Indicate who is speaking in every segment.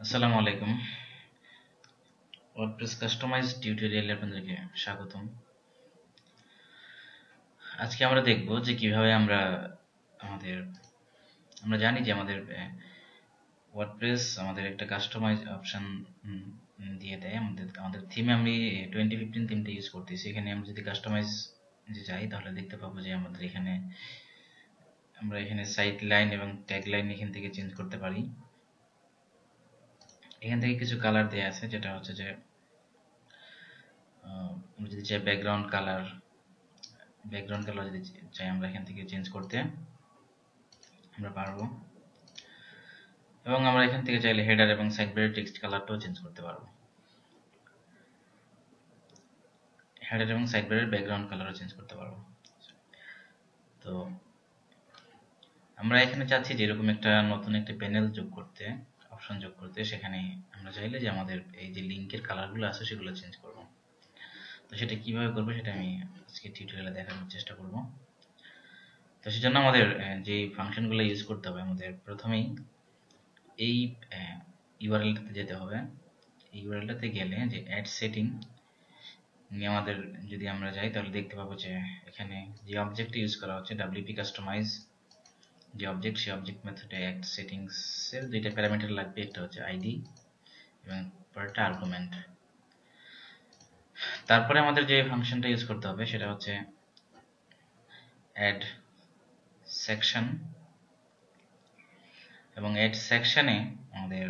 Speaker 1: আসসালামু আলাইকুম। WordPress customise টিউটোরিয়ালে আপনাদেরকে স্বাগতম। আজকে আমরা দেখব যে কিভাবে আমরা জানি যে আমাদের ওয়ার্ডপ্রেস আমাদের একটা কাস্টমাইজ অপশন দিয়ে দেয়। আমাদের থিমে আমি 2015 থিমটা ইউজ করতেছি। এখানে আমরা যদি কাস্টমাইজ যাই তাহলে দেখতে পাবো যে আমরা এখানে সাইট লাইন এবং ট্যাগ লাইন এখান থেকে চেঞ্জ করতে পারি। এখান থেকে কিছু কালার দেয়া আছে, যেটা হচ্ছে যে আমরা যদি চাই ব্যাকগ্রাউন্ড কালার যদি চাই আমরা এখান থেকে চেঞ্জ করতে আমরা পারবো, এবং আমরা এখান থেকে চাইলে হেডার এবং সাইডবারের টেক্সট কালারটাও চেঞ্জ করতে পারবো। হেডার এবং সাইডবারের ব্যাকগ্রাউন্ড কালারও চেঞ্জ করতে পারবো। তো আমরা এখানে চাচ্ছি যে এরকম নতুন একটা প্যানেল অপশন যোগ করতে। সেখানে আমরা চাইলে যে আমাদের এই যে লিঙ্কের কালারগুলো আছে সেগুলো চেঞ্জ করব। তো সেটা কিভাবে করবো সেটা আমি আজকে টিউটোরিয়ালে দেখানোর চেষ্টা করব। তো সেজন্য আমাদের যে ফাংশনগুলো ইউজ করতে হবে, আমাদের প্রথমেই এই ইউআরএলটাতে যেতে হবে। এই ইউআরএলটাতে গেলে যে অ্যাড সেটিং আমাদের যদি আমরা যাই তাহলে দেখতে পাবো যে এখানে যে অবজেক্ট ইউজ করা হচ্ছে WP কাস্টমাইজ যে অবজেক্ট, সেই অবজেক্ট মেথডে অ্যাড সেটিংস এর দুইটা প্যারামিটার লাগবে, একটা হচ্ছে আইডি এবং পরেরটা আর্গুমেন্ট। তারপরে আমাদের যে ফাংশনটা ইউজ করতে হবে সেটা হচ্ছে অ্যাড সেকশন, এবং অ্যাড সেকশনে আমাদের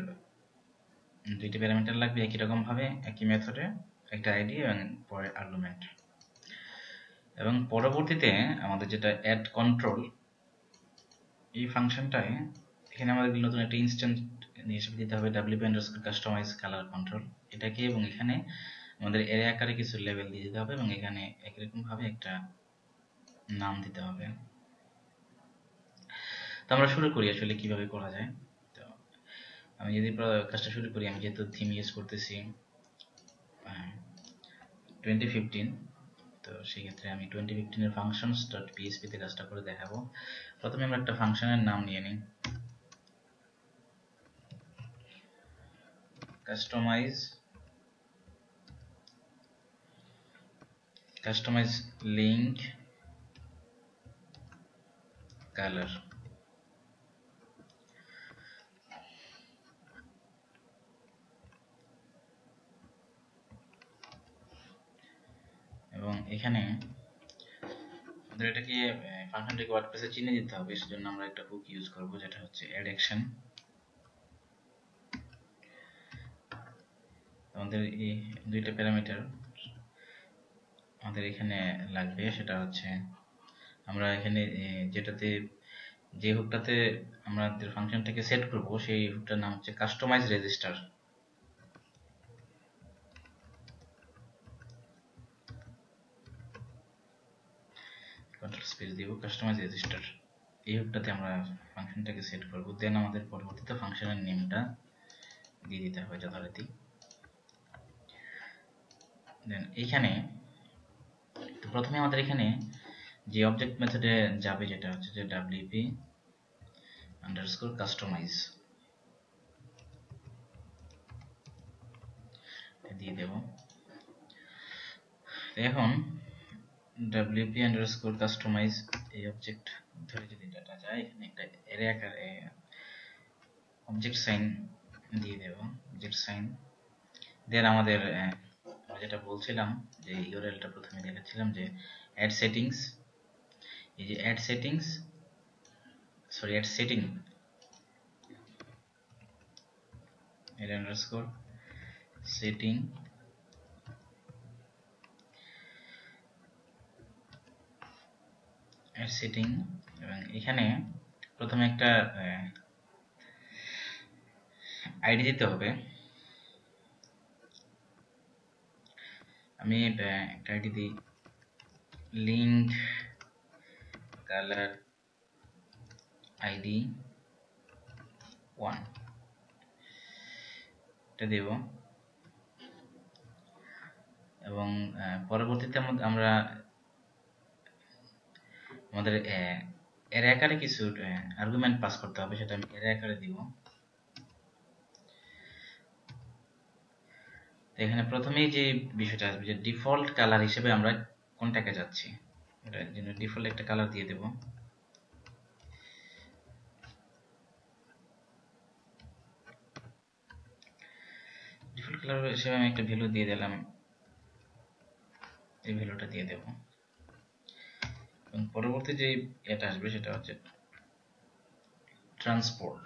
Speaker 1: দুইটা প্যারামিটার লাগবে একই রকম ভাবে একই মেথডে, একটা আইডি এবং পরে আর্গুমেন্ট। এবং পরবর্তীতে আমাদের যেটা অ্যাড কন্ট্রোল, এই ফাংশনটায় এখানে আমাদের নতুন একটা ইনস্ট্যান্ট হিসেবে দিতে হবে WP_customize color control এটাকে, এবং এখানে আমাদের এর আকারে কিছু লেভেল দিয়ে দিতে হবে এবং এখানে একই রকম ভাবে একটা নাম দিতে হবে। তো আমরা শুরু করি আসলে কিভাবে করা যায়। তো আমি যদি কাজটা শুরু করি, আমি যেহেতু থিম ইউজ করতেছি 2015, তো সেই ক্ষেত্রে আমি 2015 এর functions.php তে কাজটা করে দেখাবো। প্রথমে আমরা একটা ফাংশনের নাম নিয়ে নিই, কাস্টমাইজ লিঙ্ক কালার। এবং এখানে আমাদের এটাকে ফাংশনটাকে ওয়ার্ডপ্রেসে চিনে দিতে হবে, সেজন্য আমরা একটা হুক ইউজ করব, যেটা হচ্ছে অ্যাড অ্যাকশন। আমাদের এই দুইটা প্যারামিটার আমাদের এখানে লাগবে, সেটা হচ্ছে আমরা এখানে যে হুকটাতে আমাদের ফাংশনটাকে সেট করব সেই হুকটার নাম হচ্ছে কাস্টমাইজ রেজিস্টার। কন্ট্রোল স্পেস দিব, কাস্টমাইজ রেজিস্টার। এই হুকটাতে আমরা ফাংশনটাকে সেট করব, দেন আমাদের পরবর্তীতে ফাংশনের নেমটা দিয়ে দিতে হবে যথারীতি। দেন এইখানে তো প্রথমে আমাদের এখানে যে অবজেক্ট মেথডে যাবে যেটা হচ্ছে যে WP_customize দিয়ে দেব। এখন WP_customize এই অবজেক্ট ধরে যদি ডাটা যায়, এখানে একটা অ্যারে আকারে অবজেক্ট সাইন দিয়ে দেব, অবজেক্ট সাইন। দেন আমাদের যেটা বলছিলাম যে ইউআরএলটা প্রথমে দেখাচ্ছিলাম যে অ্যাড সেটিংস, এই যে অ্যাড সেটিং setting এবং এখানে প্রথমে একটা আইডি দিতে হবে। আমি একটা আইডি দিই, লিঙ্ক কালার আইডি 1 এটা দেব। এবং পরবর্তীতে আমরা আমাদের এর আকারে কিছু আর্গুমেন্ট পাস করতে হবে, সেটা আমি এর আকারে দিব। এখানে প্রথমেই যে বিষয়টা আসবে যে ডিফল্ট কালার হিসেবে আমরা কোনটাকে যাচ্ছি, এটার জন্য ডিফল্ট একটা কালার দিয়ে দেব। ডিফল্ট কালার হিসেবে আমি একটা ভ্যালু দিয়ে দিলাম, এই ভ্যালুটা দিয়ে দেব। এবং পরবর্তী যে এটা আসবে সেটা হচ্ছে ট্রান্সপোর্ট।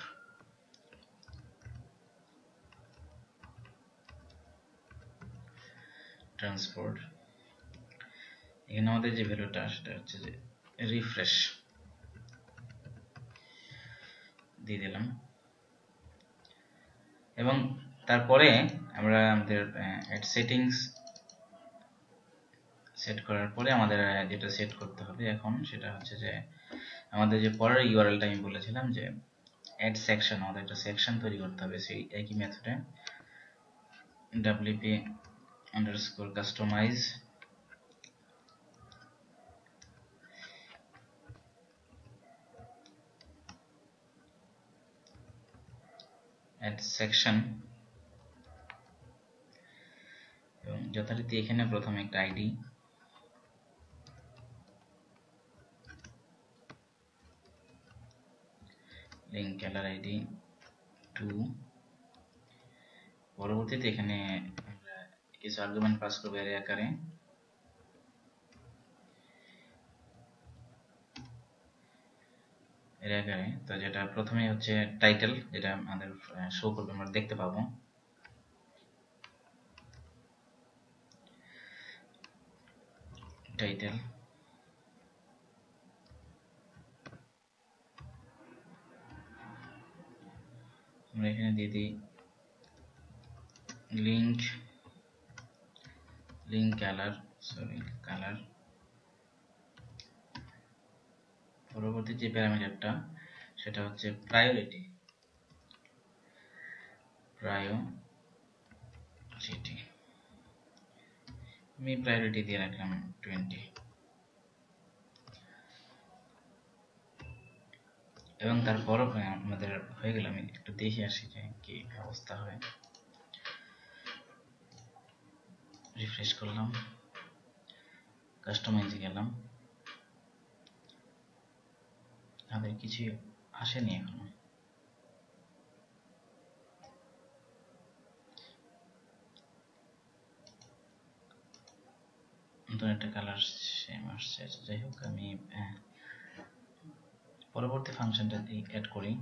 Speaker 1: ট্রান্সপোর্ট এখানে আমাদের যে ভ্যালুটা সেটা হচ্ছে যে রিফ্রেশ দিয়ে দিলাম। এবং তারপরে আমরা আমাদের অ্যাড সেটিংস সেট করার পরে আমাদের যেটা সেট করতে হবে এখন সেটা হচ্ছে যে আমাদের যে পরের ইউআরএলটা আমি বলেছিলাম যে অ্যাড সেকশন, আমাদের একটা সেকশন তৈরি করতে হবে সেই একই মেথডে wp_customize add section এবং যথারীতি এখানে প্রথমে একটা আইডি, লিঙ্ক কালার আইডি 2, পরবর্তীতে এখানে আমরা কিছু আর্গুমেন্ট পাস করব অ্যারে আকারে। তো যেটা প্রথমে হচ্ছে টাইটেল, যেটা আমাদের শো করবে, আমরা দেখতে পাবো। টাইটেল আমরা এখানে দিয়ে দিই লিঙ্ক কালার। পরবর্তী যে প্যারামিটারটা সেটা হচ্ছে প্রায়োরিটি। আমি প্রায়োরিটি দিয়ে রাখলাম 20। এবং তারপর আমাদের হয়ে গেল। আমি একটু দেখে আসি যে কি অবস্থা হয়। রিফ্রেশ করলাম, কাস্টমাইজে গেলাম, আমাদের কিছু আসেনি এখনো। নতুন একটা কালার সেম আসছে। যাই হোক, আমি পরবর্তী ফাংশনটা অ্যাড করি।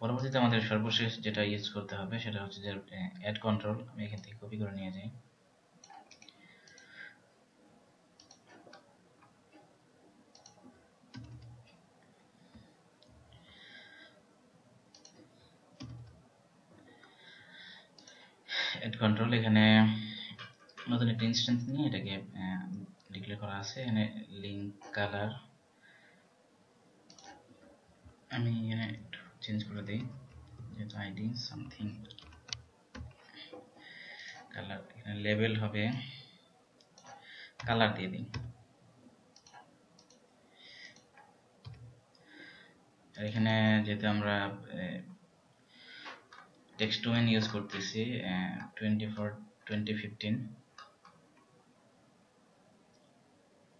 Speaker 1: পরবর্তীতে আমাদের সর্বশেষ যেটা ইউজ করতে হবে সেটা হচ্ছে যে অ্যাড কন্ট্রোল। আমি এখান থেকে কপি করে নিয়ে যাই। অ্যাড কন্ট্রোল এখানে নতুন একটা ইনস্ট্যান্স নিয়ে এটাকে ডিক্লেয়ার করা আছে। এখানে লিঙ্ক কালার আমি এখানে একটু চেঞ্জ করে দিই, যেহেতু আইডি সামথিং। কালার এখানে লেবেল হবে কালার দিয়ে দিই। আর এখানে যেহেতু আমরা টেক্সট ডোমেইন ইউজ করতেছি 2015,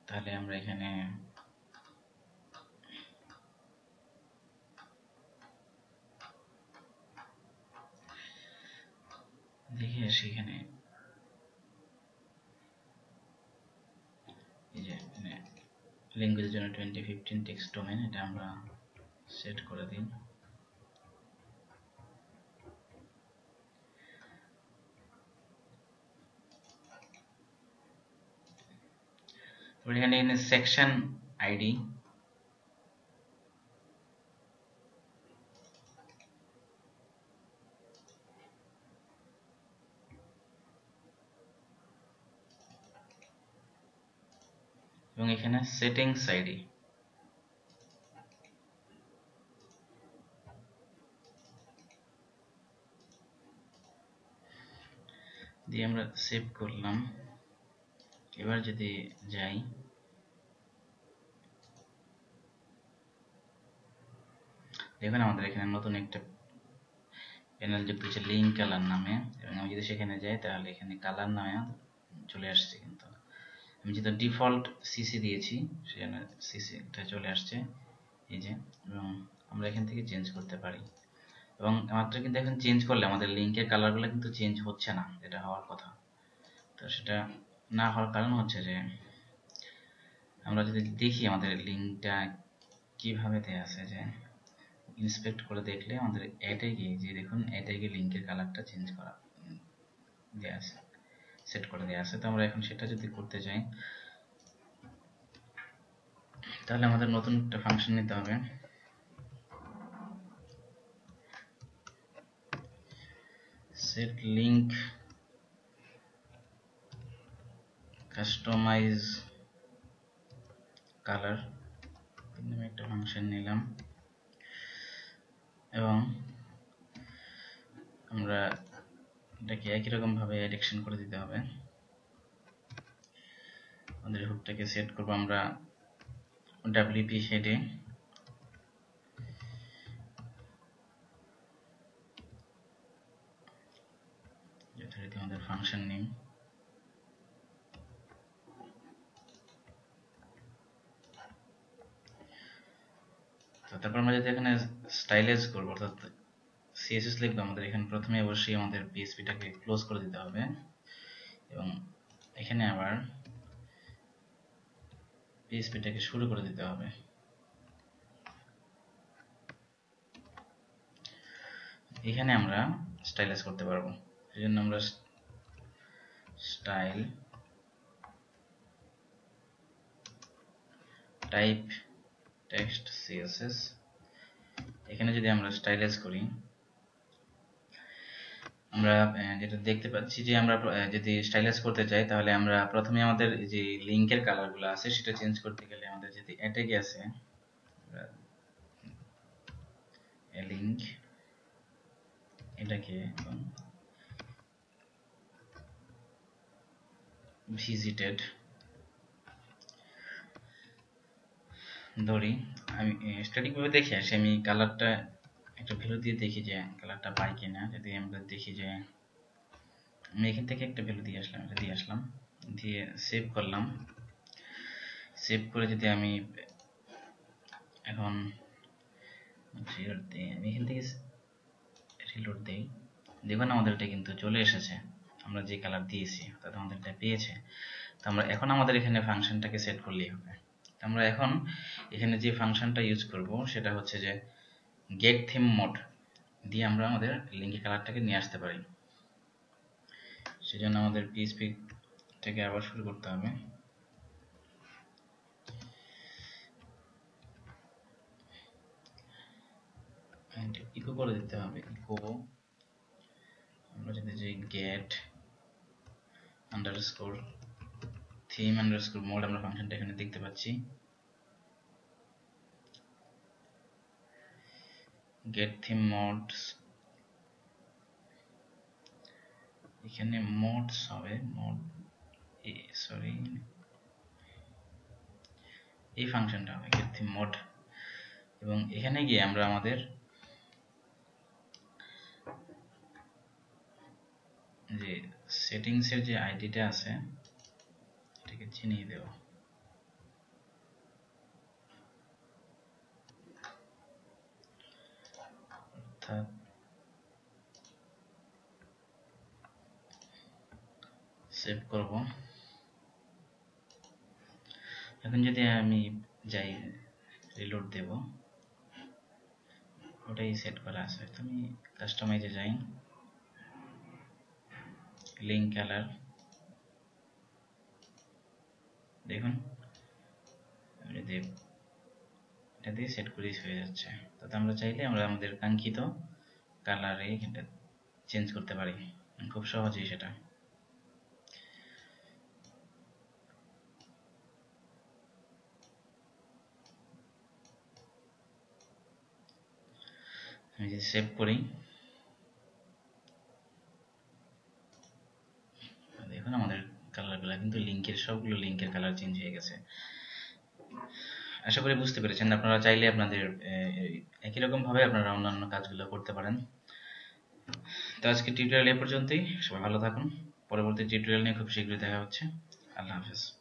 Speaker 1: তাহলে আমরা এখানে দেখে আসি। এখানে এই যে ল্যাঙ্গুয়েজের জন্য 2015 টেক্সট ডোমেইন, এটা আমরা সেট করে দিই। এখানে সেকশন আইডি এবং এখানে সেটিংস আইডি দিয়ে আমরা সেভ করলাম। এবার যদি যাই, দেখবেন আমাদের এখানে নতুন একটা প্যানেল যুক্ত হচ্ছে লিঙ্ক কালার নামে, এবং আমি যদি সেখানে যাই তাহলে এখানে কালার নামে চলে আসছে। কিন্তু আমি যেটা ডিফল্ট সিসি দিয়েছি সেখানে সিসিটা চলে আসছে এই যে, এবং আমরা এখান থেকে চেঞ্জ করতে পারি। এবং মাত্র কিন্তু এখন চেঞ্জ করলে আমাদের লিঙ্কের কালারগুলো কিন্তু চেঞ্জ হচ্ছে না, যেটা হওয়ার কথা। তো সেটা না হওয়ার কারণ হচ্ছে যে আমরা যদি দেখি আমাদের লিঙ্কটা কিভাবে দেয়া আছে, যে ইন্সপেক্ট করে দেখলে আমাদের অ্যাডে গিয়ে যে দেখুন অ্যাডে গিয়ে লিঙ্কের কালারটা চেঞ্জ করা দেয়া আছে, সেট করে দেয়া আছে। তো আমরা এখন সেটা যদি করতে চাই তাহলে আমাদের নতুন একটা ফাংশন নিতে হবে। সেট লিঙ্ক কাস্টমাইজ কালার নামে একটা ফাংশন নিলাম, এবং আমরা এটাকে একই রকম ভাবে অ্যাডিকশন করে দিতে হবে। আমাদের হুকটাকে সেট করব আমরা WP হেডে, যথারীতি আমাদের ফাংশন নেম। তো তারপর আমরা যদি এখানে স্টাইলাইজ করবো অর্থাৎ CSS লিখবো, আমাদের এখানে প্রথমে অবশ্যই আমাদের PHP-টাকে ক্লোজ করে দিতে হবে, এবং এখানে আবার PHP-টাকে শুরু করে দিতে হবে। এখানে আমরা স্টাইলাইজ করতে পারবো, এই জন্য আমরা স্টাইল টাইপ টেক্সট CSS, এখানে যদি আমরা স্টাইলাইজ করি আমরা যেটা দেখতে পাচ্ছি যে আমরা যদি স্টাইলাইজ করতে চাই তাহলে আমরা প্রথমে আমাদের যে লিংকের কালারগুলো আছে সেটা চেঞ্জ করতে গেলে আমাদের যদি অ্যাটাগে আছে লিংক, এটাকে ভিজিটেড ধরি, আমি স্ট্যাটিক ভাবে দেখে আসি, আমি কালারটা একটা ভ্যালু দিয়ে দেখি যে কালারটা পাই কিনা। যদি আমরা দেখি যে আমি এখান থেকে একটা ভ্যালু দিয়ে আসলাম, এটা দিয়ে আসলাম, দিয়ে সেভ করলাম। সেভ করে যদি আমি এখন রিলোড দিই, আমি এখান থেকে রিলোড দিই, দেখুন আমাদের এটা কিন্তু চলে এসেছে, আমরা যে কালার দিয়েছি অর্থাৎ আমাদের এটা পেয়েছে। তো আমরা এখন আমাদের এখানে ফাংশনটাকে সেট করলেই হবে। আমরা এখন এখানে যে ফাংশনটা ইউজ করব সেটা হচ্ছে যে গেট থিম মোড দিয়ে আমরা আমাদের লিঙ্কের কালারটাকে নিয়ে আসতে পারি। সেজন্য আমাদের PHP থেকে আবার শুরু করতে হবে। ইকো করে দিতে হবে, ইকো আমরা যদি যে get underscore theme underscore mode, আমরা ফাংশনটা এখানে দেখতে পাচ্ছি। গেট থিম মোডস, এখানে মোডস হবে, মোড সরি এই ফাংশনটা হবে গেট থিম মোড, এবং এখানে গিয়ে আমরা আমাদের যে সেটিংসের যে আইডিটা আছে এটাকে চিনিয়ে দেব। অর্থাৎ সেভ করব। এখন যদি আমি যাই রিলোড দেব, ওটাই সেট করা আছে। তো আমি কাস্টমাইজে যাই, লিঙ্ক কালার, দেখুন যদি এটা দিয়ে সেট করেই হয়ে যাচ্ছে। তাতে আমরা চাইলে আমরা আমাদের কাঙ্ক্ষিত কালারে এখানটা চেঞ্জ করতে পারি খুব সহজেই সেটা। আমি যদি সেভ করি, দেখুন আমাদের কালারগুলো কিন্তু সবগুলো লিঙ্কের কালার চেঞ্জ হয়ে গেছে। আশা করি বুঝতে পেরেছেন। আপনারা চাইলে আপনাদের একই রকম ভাবে আপনারা অন্যান্য কাজগুলো করতে পারেন। তো আজকে টিউটোরিয়াল এ পর্যন্তই। সবাই ভালো থাকুন। পরবর্তী টিউটোরিয়াল নিয়ে খুব শীঘ্রই দেখা হচ্ছে। আল্লাহ হাফেজ।